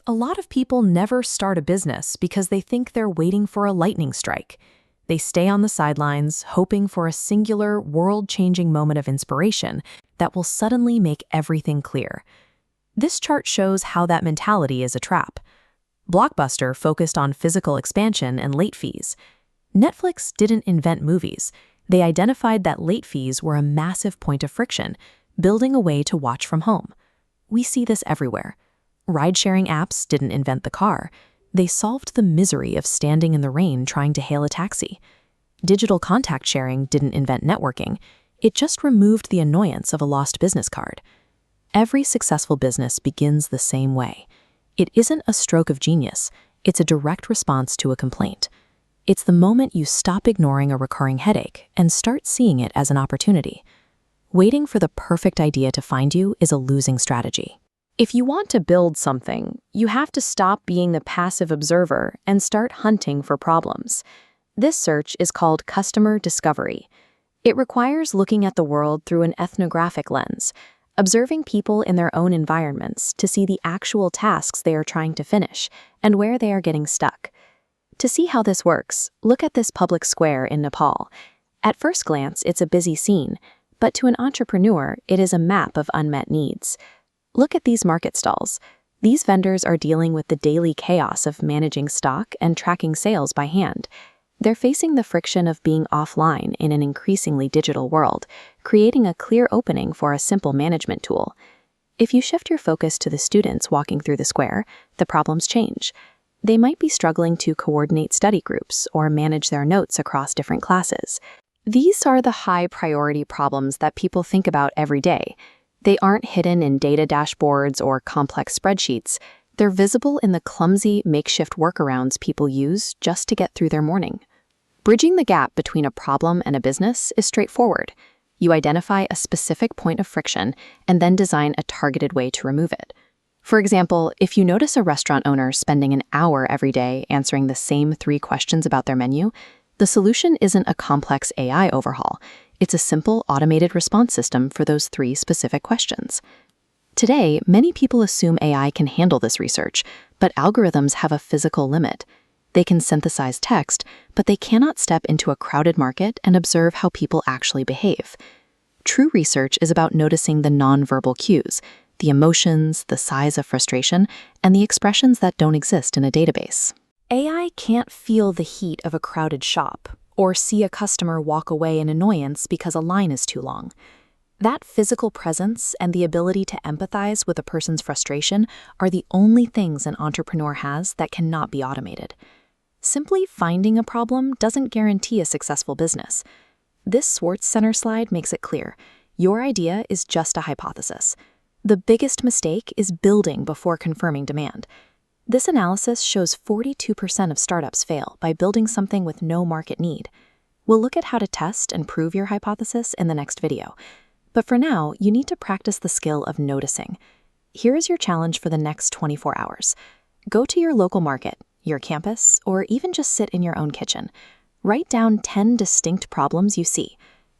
A lot of people never start a business because they think they're waiting for a lightning strike. They stay on the sidelines, hoping for a singular, world-changing moment of inspiration that will suddenly make everything clear. This chart shows how that mentality is a trap. Blockbuster focused on physical expansion and late fees. Netflix didn't invent movies. They identified that late fees were a massive point of friction, building a way to watch from home. We see this everywhere. Ride-sharing apps didn't invent the car. They solved the misery of standing in the rain trying to hail a taxi. Digital contact sharing didn't invent networking. It just removed the annoyance of a lost business card. Every successful business begins the same way. It isn't a stroke of genius. It's a direct response to a complaint. It's the moment you stop ignoring a recurring headache and start seeing it as an opportunity. Waiting for the perfect idea to find you is a losing strategy. If you want to build something, you have to stop being the passive observer and start hunting for problems. This search is called customer discovery. It requires looking at the world through an ethnographic lens, observing people in their own environments to see the actual tasks they are trying to finish and where they are getting stuck. To see how this works, look at this public square in Nepal. At first glance, it's a busy scene, but to an entrepreneur, it is a map of unmet needs. Look at these market stalls. These vendors are dealing with the daily chaos of managing stock and tracking sales by hand. They're facing the friction of being offline in an increasingly digital world, creating a clear opening for a simple management tool. If you shift your focus to the students walking through the square, the problems change. They might be struggling to coordinate study groups or manage their notes across different classes. These are the high-priority problems that people think about every day. They aren't hidden in data dashboards or complex spreadsheets. They're visible in the clumsy, makeshift workarounds people use just to get through their morning. Bridging the gap between a problem and a business is straightforward. You identify a specific point of friction and then design a targeted way to remove it. For example, if you notice a restaurant owner spending an hour every day answering the same 3 questions about their menu, the solution isn't a complex AI overhaul. It's a simple automated response system for those 3 specific questions. Today, many people assume AI can handle this research, but algorithms have a physical limit. They can synthesize text, but they cannot step into a crowded market and observe how people actually behave. True research is about noticing the nonverbal cues, the emotions, the size of frustration, and the expressions that don't exist in a database. AI can't feel the heat of a crowded shop or see a customer walk away in annoyance because a line is too long. That physical presence and the ability to empathize with a person's frustration are the only things an entrepreneur has that cannot be automated. Simply finding a problem doesn't guarantee a successful business. This Swartz Center slide makes it clear. Your idea is just a hypothesis. The biggest mistake is building before confirming demand. This analysis shows 42% of startups fail by building something with no market need. We'll look at how to test and prove your hypothesis in the next video. But for now, you need to practice the skill of noticing. Here is your challenge for the next 24 hours. Go to your local market, your campus, or even just sit in your own kitchen. Write down 10 distinct problems you see.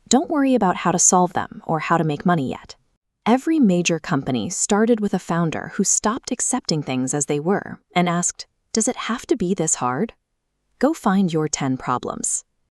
Don't worry about how to solve them or how to make money yet. Every major company started with a founder who stopped accepting things as they were and asked, "Does it have to be this hard?" Go find your 10 problems.